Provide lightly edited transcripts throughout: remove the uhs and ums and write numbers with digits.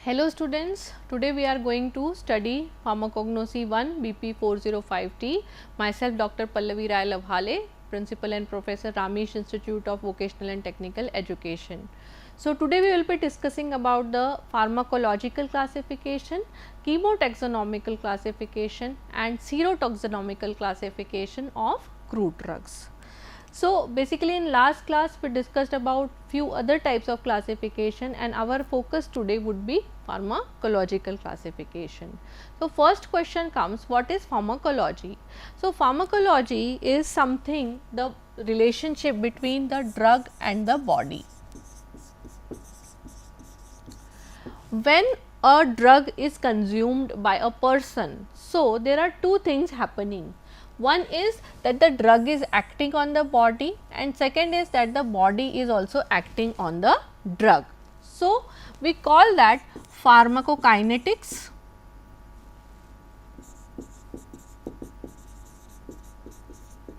Hello students, today we are going to study Pharmacognosy 1 BP 405T. Myself Dr. Pallavi Rai Lavhale, Principal and Professor Ramesh Institute of Vocational and Technical Education. So today we will be discussing about the pharmacological classification, chemotaxonomical classification and serotaxonomical classification of crude drugs. So basically in last class we discussed about few other types of classification and our focus today would be pharmacological classification. So first question comes, what is pharmacology? So pharmacology is something, the relationship between the drug and the body. When a drug is consumed by a person, so there are two things happening. One is that the drug is acting on the body and second is that the body is also acting on the drug. So, we call that pharmacokinetics.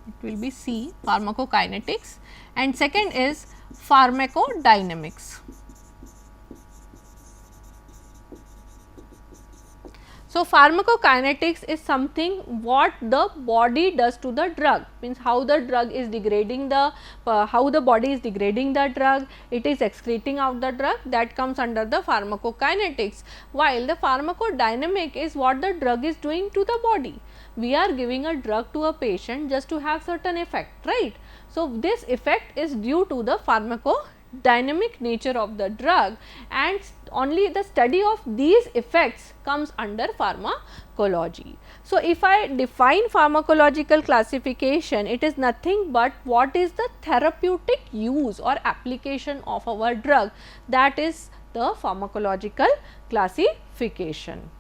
It will be C, pharmacokinetics, and second is pharmacodynamics. So, pharmacokinetics is something what the body does to the drug, means how the drug is degrading the, how the body is degrading the drug, it is excreting out the drug, that comes under the pharmacokinetics, while the pharmacodynamic is what the drug is doing to the body. We are giving a drug to a patient just to have certain effect, right. So, this effect is due to the pharmacodynamic nature of the drug and only the study of these effects comes under pharmacology. So, if I define pharmacological classification, it is nothing but what is the therapeutic use or application of our drug, that is the pharmacological classification.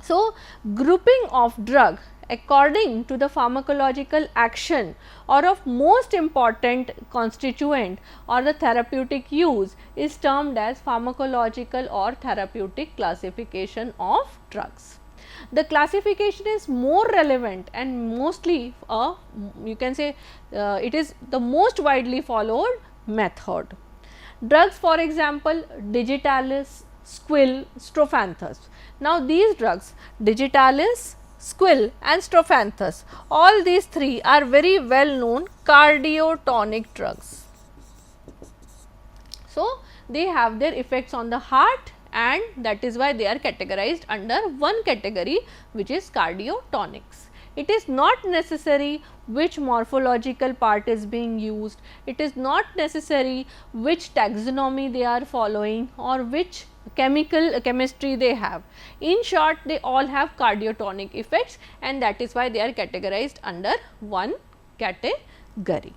So, grouping of drug according to the pharmacological action or of most important constituent or the therapeutic use is termed as pharmacological or therapeutic classification of drugs. The classification is more relevant and mostly you can say it is the most widely followed method. Drugs, for example, digitalis, squill, strophanthus. Now, these drugs digitalis, squill and strophanthus, all these three are very well known cardiotonic drugs. So, they have their effects on the heart and that is why they are categorized under one category, which is cardiotonics. It is not necessary which morphological part is being used, it is not necessary which taxonomy they are following or which chemistry they have. In short, they all have cardiotonic effects and that is why they are categorized under one category.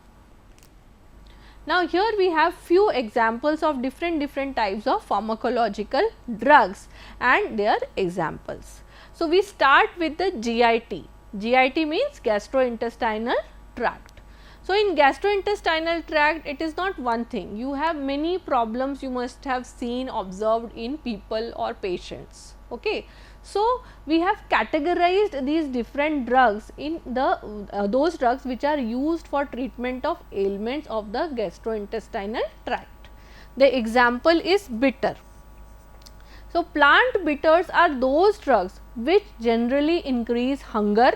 Now, here we have few examples of different types of pharmacological drugs and their examples. So, we start with the GIT. GIT means gastrointestinal tract. So, in gastrointestinal tract, it is not one thing, you have many problems you must have seen observed in people or patients. Okay. So, we have categorized these different drugs in the those drugs which are used for treatment of ailments of the gastrointestinal tract. The example is bitter. So, plant bitters are those drugs which generally increase hunger,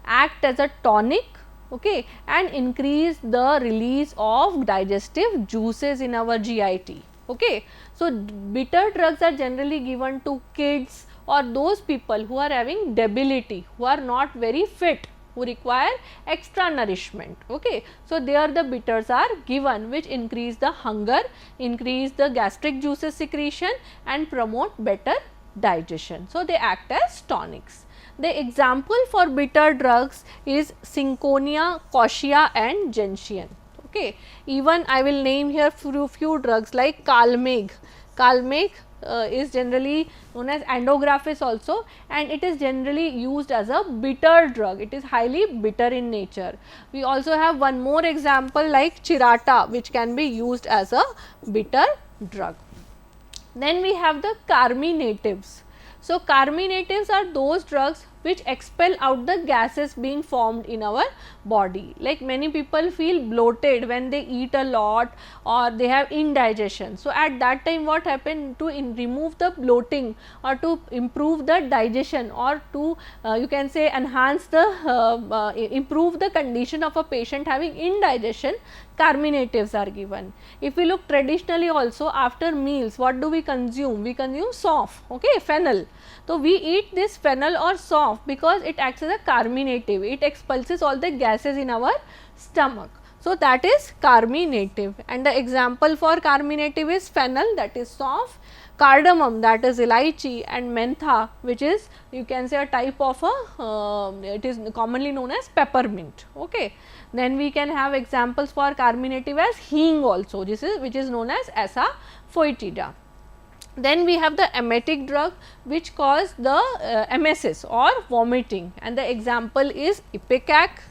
act as a tonic, okay, and increase the release of digestive juices in our GIT. Okay. So, bitter drugs are generally given to kids or those people who are having debility, who are not very fit, who require extra nourishment. Okay. So, there the bitters are given which increase the hunger, increase the gastric juices secretion and promote better digestion. So, they act as tonics. The example for bitter drugs is Cinchonia, Cauchia and Gentian. Okay. Even I will name here few drugs like Calmeg. Calmeg is generally known as Andrographis also and it is generally used as a bitter drug, it is highly bitter in nature. We also have one more example like Chirata, which can be used as a bitter drug. Then we have the carminatives. So, carminatives are those drugs which expel out the gases being formed in our body. Like many people feel bloated when they eat a lot or they have indigestion. So, at that time what happen, to remove the bloating or to improve the digestion or to you can say enhance the improve the condition of a patient having indigestion, carminatives are given. If we look traditionally also, after meals what do we consume? We consume soft, okay, fennel. So, we eat this fennel or soft because it acts as a carminative, it expulses all the gases in our stomach. So, that is carminative, and the example for carminative is fennel, that is soft, cardamom, that is elaichi, and mentha, which is you can say a type of a it is commonly known as peppermint. Okay. Then we can have examples for carminative as hing also, this is which is known as asafoetida. Then we have the emetic drug which cause the emesis or vomiting, and the example is ipecac.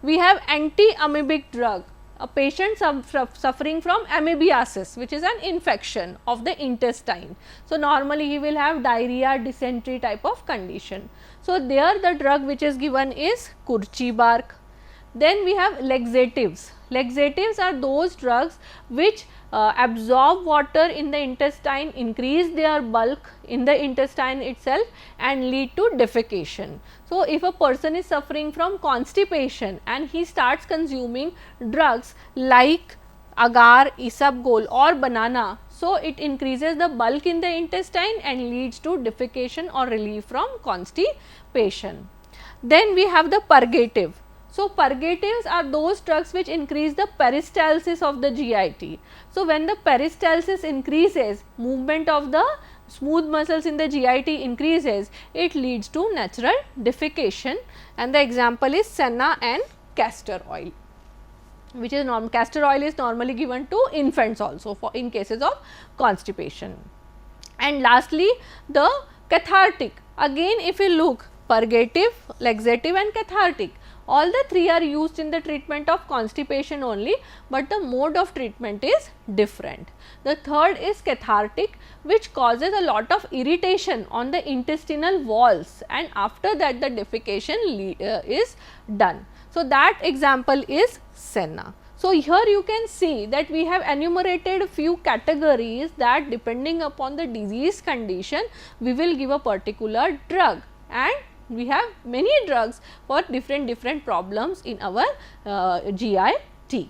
We have anti-amoebic drug, a patient suffering from amoebiasis, which is an infection of the intestine. So, normally he will have diarrhea, dysentery type of condition. So, there the drug which is given is kurchi bark. Then we have laxatives. Laxatives are those drugs which absorb water in the intestine, increase their bulk in the intestine itself and lead to defecation. So, if a person is suffering from constipation and he starts consuming drugs like agar, isabgol or banana, so it increases the bulk in the intestine and leads to defecation or relief from constipation. Then we have the purgative. So, purgatives are those drugs which increase the peristalsis of the GIT. So, when the peristalsis increases, movement of the smooth muscles in the GIT increases, it leads to natural defecation, and the example is senna and castor oil, which is castor oil is normally given to infants also for in cases of constipation. And lastly, the cathartic. Again, if we look, purgative, laxative and cathartic, all the three are used in the treatment of constipation only, but the mode of treatment is different. The third is cathartic, which causes a lot of irritation on the intestinal walls, and after that the defecation is done. So, that example is senna. So, here you can see that we have enumerated few categories that depending upon the disease condition we will give a particular drug, and we have many drugs for different problems in our GIT.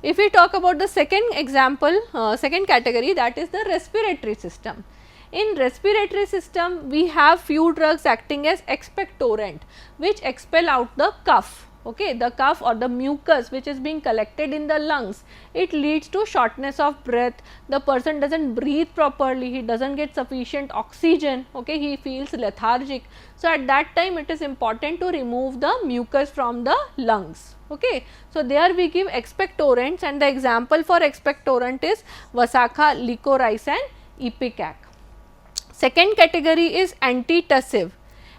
If we talk about the second example, second category, that is the respiratory system. In respiratory system, we have few drugs acting as expectorant, which expel out the cough. Okay, the cough or the mucus which is being collected in the lungs, it leads to shortness of breath, the person does not breathe properly, he does not get sufficient oxygen, okay, he feels lethargic. So, at that time it is important to remove the mucus from the lungs. Okay. So, there we give expectorants, and the example for expectorant is Vasakha, Licorice and Ipecac. Second category is antitussive.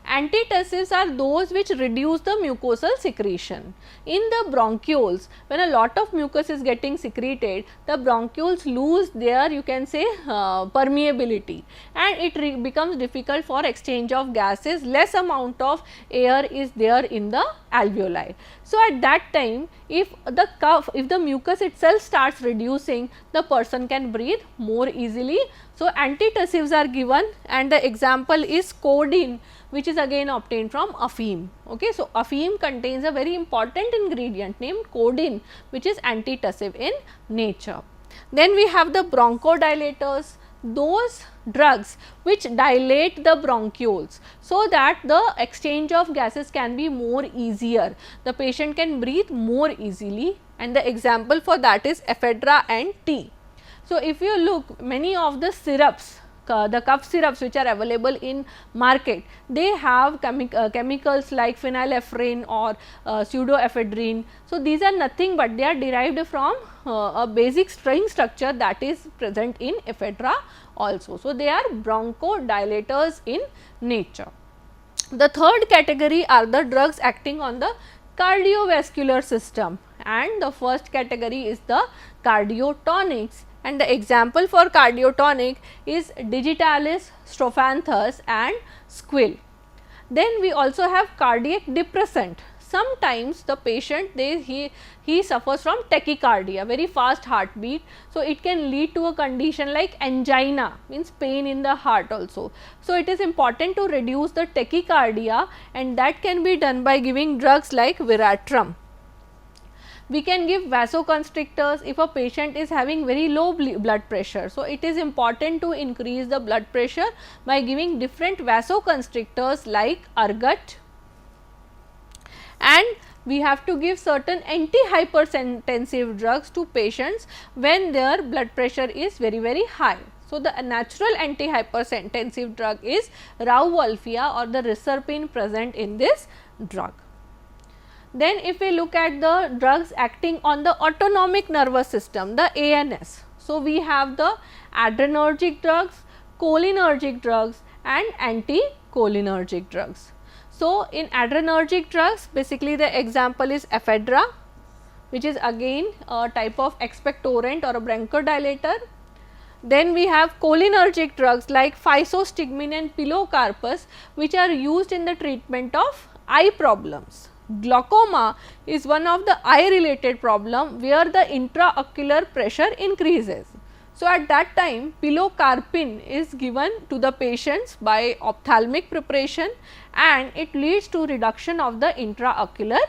Antitussives are those which reduce the mucosal secretion. In the bronchioles, when a lot of mucus is getting secreted, the bronchioles lose their, you can say, permeability, and it becomes difficult for exchange of gases, less amount of air is there in the alveoli. So, at that time, if the mucus itself starts reducing, the person can breathe more easily. So, antitussives are given, and the example is codeine, which is again obtained from afim. Okay. So, afim contains a very important ingredient named codeine, which is antitussive in nature. Then we have the bronchodilators, those drugs which dilate the bronchioles, so that the exchange of gases can be more easier, the patient can breathe more easily, and the example for that is ephedra and tea. So, if you look, many of the syrups, the cough syrups which are available in market, they have chemicals like phenylephrine or pseudoephedrine. So, these are nothing but they are derived from a basic string structure that is present in ephedra also. So, they are bronchodilators in nature. The third category are the drugs acting on the cardiovascular system, and the first category is the cardiotonics, and the example for cardiotonic is digitalis, strophanthus and squill. Then we also have cardiac depressant. Sometimes the patient he suffers from tachycardia, very fast heartbeat. So, it can lead to a condition like angina, means pain in the heart also. So, it is important to reduce the tachycardia, and that can be done by giving drugs like Viratrum. We can give vasoconstrictors if a patient is having very low blood pressure. So, it is important to increase the blood pressure by giving different vasoconstrictors like Argot, and we have to give certain antihypertensive drugs to patients when their blood pressure is very high. So, the natural antihypertensive drug is Rauwolfia or the reserpine present in this drug. Then if we look at the drugs acting on the autonomic nervous system, the ANS. So, we have the adrenergic drugs, cholinergic drugs and anticholinergic drugs. So, in adrenergic drugs, basically the example is ephedra, which is again a type of expectorant or a bronchodilator. Then we have cholinergic drugs like physostigmine and pilocarpus, which are used in the treatment of eye problems. Glaucoma is one of the eye related problem where the intraocular pressure increases. So, at that time pilocarpine is given to the patients by ophthalmic preparation, and it leads to reduction of the intraocular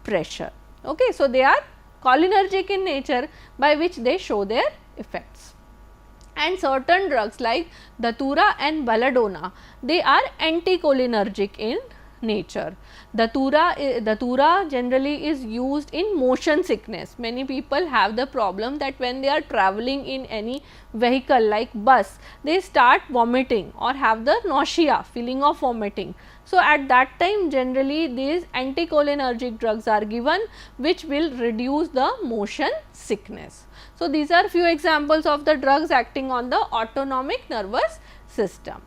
pressure. Okay. So, they are cholinergic in nature, by which they show their effects. And certain drugs like Datura and Belladonna, they are anticholinergic in nature. Datura generally is used in motion sickness. Many people have the problem that when they are traveling in any vehicle like bus, they start vomiting or have the nausea, feeling of vomiting. So, at that time generally these anticholinergic drugs are given, which will reduce the motion sickness. So, these are few examples of the drugs acting on the autonomic nervous system.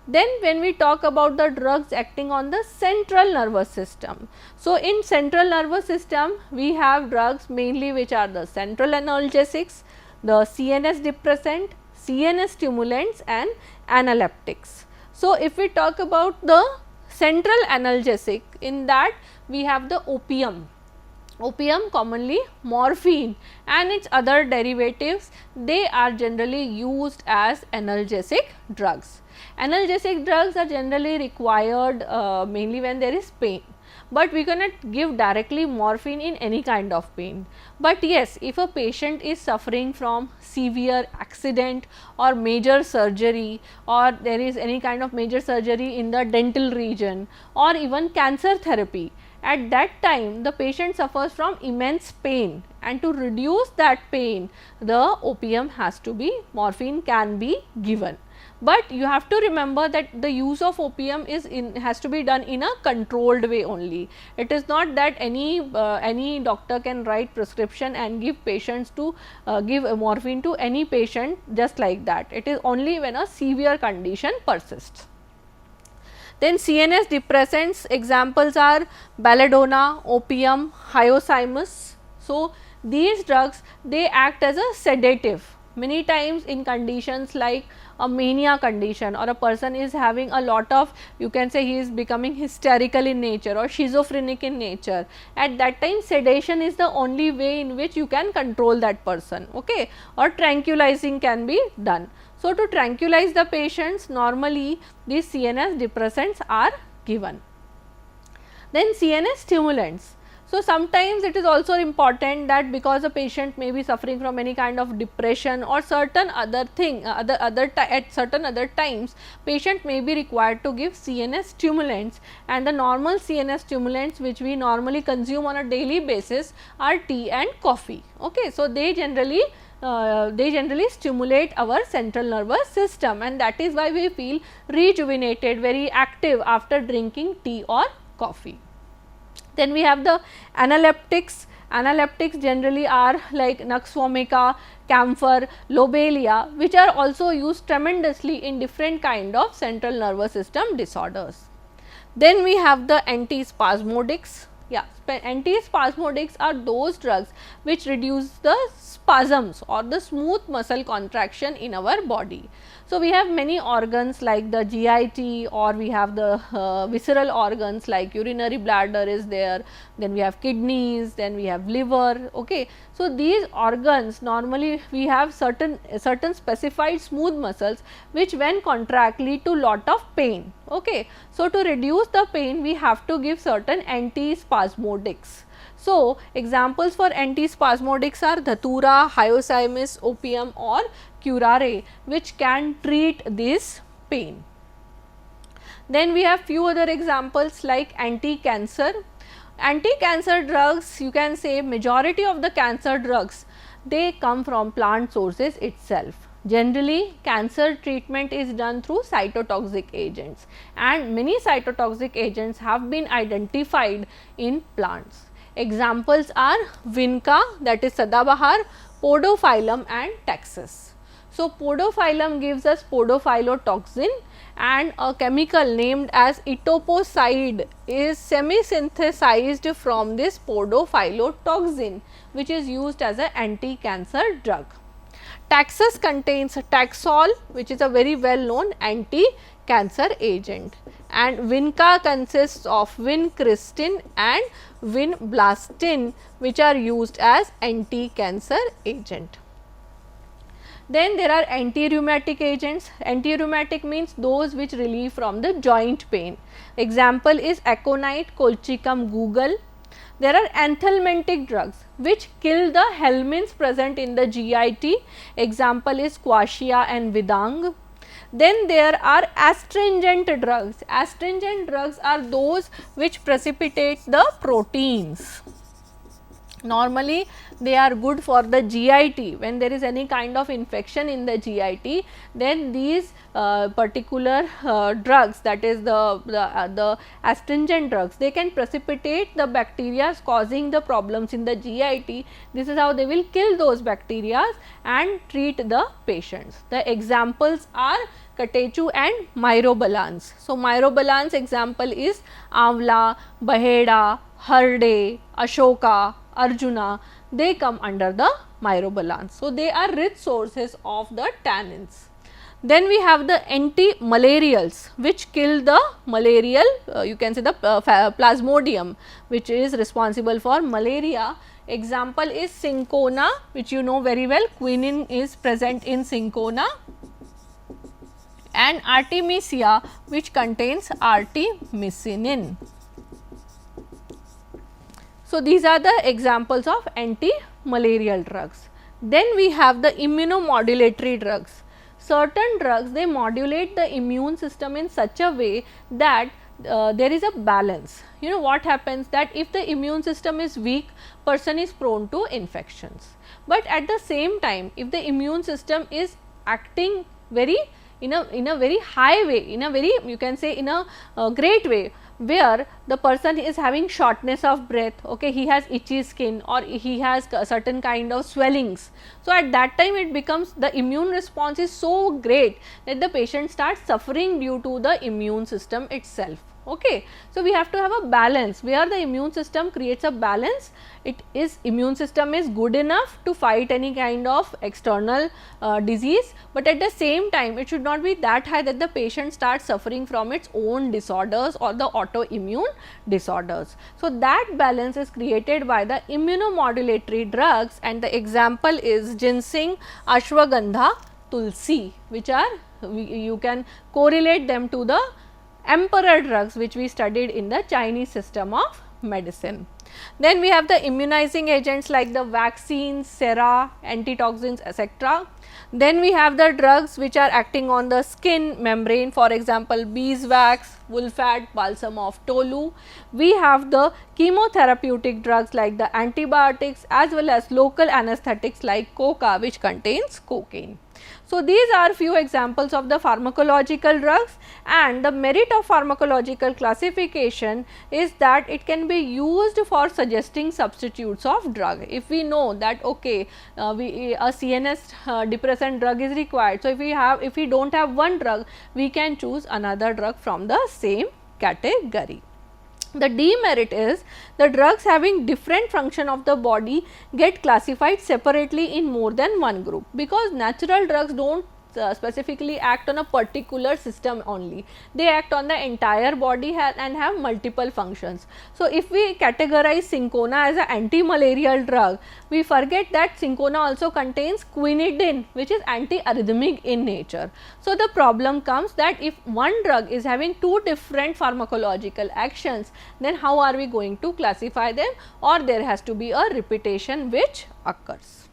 Then when we talk about the drugs acting on the central nervous system. So, in central nervous system we have drugs mainly which are the central analgesics, the CNS depressant, CNS stimulants and analeptics. So, if we talk about the central analgesic, in that we have the opium. Opium, commonly morphine and its other derivatives, they are generally used as analgesic drugs. Analgesic drugs are generally required mainly when there is pain, but we cannot give directly morphine in any kind of pain. But yes, if a patient is suffering from severe accident or major surgery, or there is any kind of major surgery in the dental region or even cancer therapy, at that time the patient suffers from immense pain, and to reduce that pain the opium has to be, morphine can be given. But you have to remember that the use of opium has to be done in a controlled way only. It is not that any doctor can write prescription and give patients to give morphine to any patient just like that. It is only when a severe condition persists. Then CNS depressants examples are belladonna, opium, hyoscyamus. So, these drugs they act as a sedative. Many times in conditions like a mania condition, or a person is having a lot of, you can say he is becoming hysterical in nature or schizophrenic in nature, at that time sedation is the only way in which you can control that person, okay, or tranquilizing can be done. So, to tranquilize the patients, normally these CNS depressants are given. Then CNS stimulants. So, sometimes it is also important that because a patient may be suffering from any kind of depression or certain other thing, at certain other times patient may be required to give CNS stimulants, and the normal CNS stimulants which we normally consume on a daily basis are tea and coffee. Okay. So, they generally stimulate our central nervous system, and that is why we feel rejuvenated, very active after drinking tea or coffee. Then we have the analeptics. Analeptics generally are like Nux vomica, camphor, lobelia, which are also used tremendously in different kind of central nervous system disorders. Then we have the antispasmodics. Yeah, antispasmodics are those drugs which reduce the spasms or the smooth muscle contraction in our body. So, we have many organs like the GIT, or we have the visceral organs like urinary bladder is there, then we have kidneys, then we have liver. Okay. So, these organs normally we have certain specified smooth muscles which when contract lead to lot of pain. Okay. So, to reduce the pain we have to give certain antispasmodics. So, examples for antispasmodics are Dhatura, Hyoscyamus, opium or curare, which can treat this pain. Then we have few other examples like anti-cancer. Anti-cancer drugs, you can say majority of the cancer drugs, they come from plant sources itself. Generally, cancer treatment is done through cytotoxic agents, and many cytotoxic agents have been identified in plants. Examples are vinca, that is Sadabahar, Podophyllum and Taxus. So, Podophyllum gives us podophyllatoxin, and a chemical named as etoposide is semi-synthesized from this podophyllatoxin, which is used as an anti-cancer drug. Taxus contains Taxol, which is a very well known anti-cancer agent, and vinca consists of vincristine and vinblastine, which are used as anti-cancer agent. Then there are anti-rheumatic agents. Anti-rheumatic means those which relieve from the joint pain. Example is aconite, colchicum, guggul. There are anthelmintic drugs which kill the helminths present in the GIT. Example is quassia and vidang. Then there are astringent drugs. Astringent drugs are those which precipitate the proteins. Normally, they are good for the GIT. When there is any kind of infection in the GIT, then these particular drugs, that is the astringent drugs, they can precipitate the bacteria causing the problems in the GIT. This is how they will kill those bacteria and treat the patients. The examples are Catechu and Myrobalans. So, Myrobalans example is Amla, Baheda, Harde, Ashoka, Arjuna, they come under the Myrobalans. So, they are rich sources of the tannins. Then we have the anti-malarials which kill the malarial, you can say the plasmodium, which is responsible for malaria. Example is cinchona, which you know very well, quinine is present in cinchona, and artemisia, which contains artemisinin. So, these are the examples of anti-malarial drugs. Then we have the immunomodulatory drugs. Certain drugs, they modulate the immune system in such a way that there is a balance. You know what happens, that if the immune system is weak, person is prone to infections. But at the same time, if the immune system is acting very in a very high way, in a very, you can say, in a great way, where the person is having shortness of breath, okay, he has itchy skin or he has certain kind of swellings. So, at that time it becomes, the immune response is so great that the patient starts suffering due to the immune system itself. Okay. So, we have to have a balance where the immune system creates a balance. It is, immune system is good enough to fight any kind of external disease, but at the same time it should not be that high that the patient starts suffering from its own disorders or the autoimmune disorders. So, that balance is created by the immunomodulatory drugs, and the example is ginseng, ashwagandha, tulsi, which are, you can correlate them to the emperor drugs which we studied in the Chinese system of medicine. Then we have the immunizing agents like the vaccines, sera, antitoxins, etc. Then we have the drugs which are acting on the skin membrane, for example, beeswax, Wolfat, balsam of Tolu. We have the chemotherapeutic drugs like the antibiotics as well as local anesthetics like coca, which contains cocaine. So, these are few examples of the pharmacological drugs, and the merit of pharmacological classification is that it can be used for suggesting substitutes of drug. If we know that okay, a CNS depressant drug is required. So, if we do not have one drug, we can choose another drug from the same category. The demerit is the drugs having different function of the body get classified separately in more than one group, because natural drugs do not specifically act on a particular system only, they act on the entire body and have multiple functions. So, if we categorize Cinchona as an anti-malarial drug, we forget that Cinchona also contains quinidine, which is anti-arrhythmic in nature. So, the problem comes that if one drug is having two different pharmacological actions, then how are we going to classify them, or there has to be a repetition which occurs.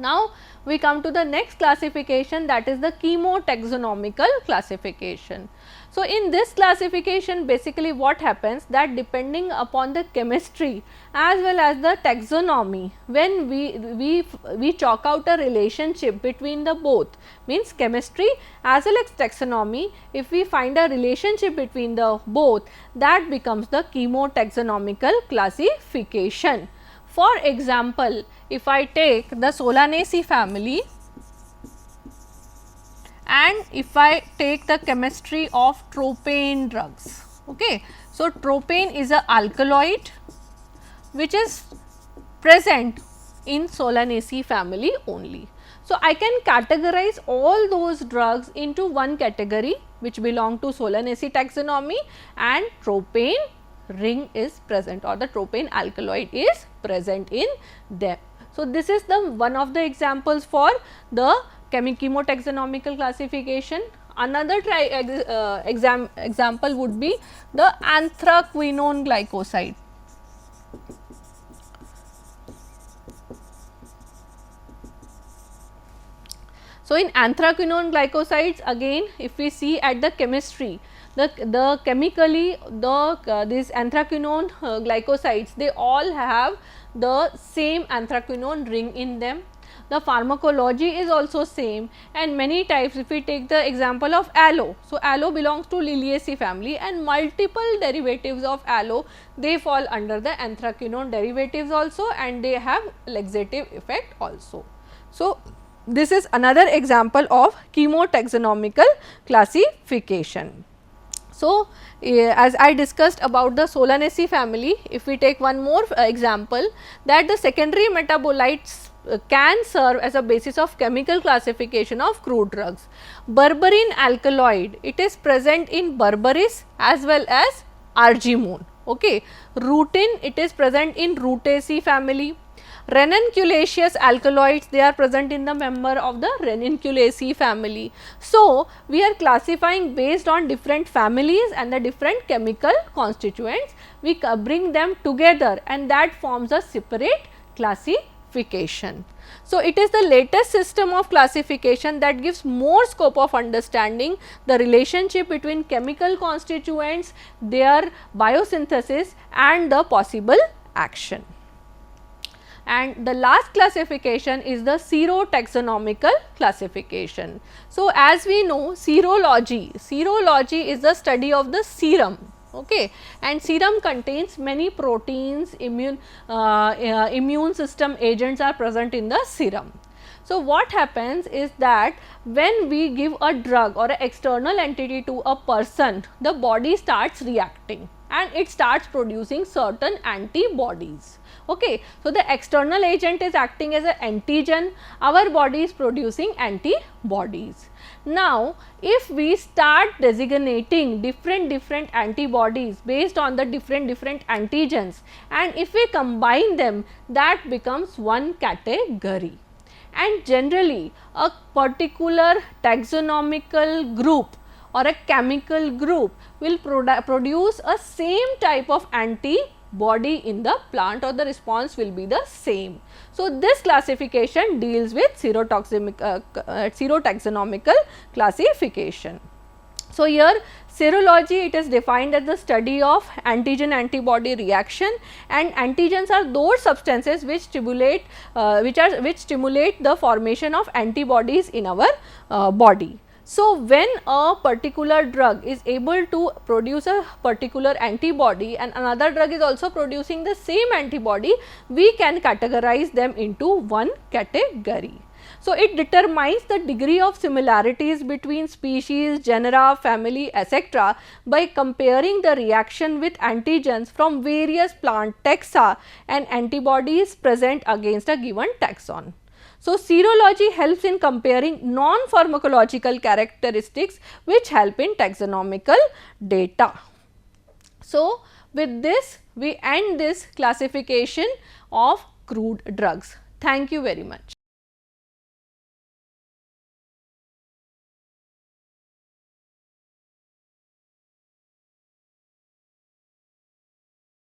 Now, we come to the next classification, that is the chemotaxonomical classification. So, in this classification basically what happens, that depending upon the chemistry as well as the taxonomy, when we chalk out a relationship between the both, means chemistry as well as taxonomy, if we find a relationship between the both, that becomes the chemotaxonomical classification. For example, if I take the Solanaceae family and if I take the chemistry of tropane drugs, okay. So, tropane is a alkaloid which is present in Solanaceae family only. So, I can categorize all those drugs into one category which belong to Solanaceae taxonomy, and tropane ring is present, or the tropane alkaloid is present in them. So, this is the one of the examples for the chemotaxonomical classification. Another example would be the anthraquinone glycoside. So, in anthraquinone glycosides, again if we see at the chemistry, the chemically these anthraquinone glycosides, they all have the same anthraquinone ring in them. The pharmacology is also same, and many types, if we take the example of aloe. So, aloe belongs to Liliaceae family, and multiple derivatives of aloe, they fall under the anthraquinone derivatives also, and they have laxative effect also. So, this is another example of chemotaxonomical classification. So, as I discussed about the Solanaceae family, if we take one more example, that the secondary metabolites can serve as a basis of chemical classification of crude drugs. Berberine alkaloid, it is present in berberis as well as argemone. Okay. Rutin, it is present in Rutaceae family. Ranunculaceous alkaloids, they are present in the member of the Ranunculaceae family. So, we are classifying based on different families and the different chemical constituents, we bring them together and that forms a separate classification. So, it is the latest system of classification that gives more scope of understanding the relationship between chemical constituents, their biosynthesis and the possible action. And the last classification is the serotaxonomical classification. So, as we know, serology is the study of the serum, okay, and serum contains many proteins, immune system agents are present in the serum. So, what happens is that when we give a drug or an external entity to a person, the body starts reacting and it starts producing certain antibodies. Okay. So, the external agent is acting as an antigen, our body is producing antibodies. Now, if we start designating different antibodies based on the different antigens, and if we combine them, that becomes one category. And generally a particular taxonomical group or a chemical group will produce a same type of antibody in the plant, or the response will be the same. So, this classification deals with serotaxonomical classification. So, here serology, it is defined as the study of antigen antibody reaction, and antigens are those substances which stimulate the formation of antibodies in our body. So, when a particular drug is able to produce a particular antibody and another drug is also producing the same antibody, we can categorize them into one category. So, it determines the degree of similarities between species, genera, family, etc. by comparing the reaction with antigens from various plant taxa and antibodies present against a given taxon. So, serology helps in comparing non-pharmacological characteristics which help in taxonomical data. So, with this we end this classification of crude drugs. Thank you very much.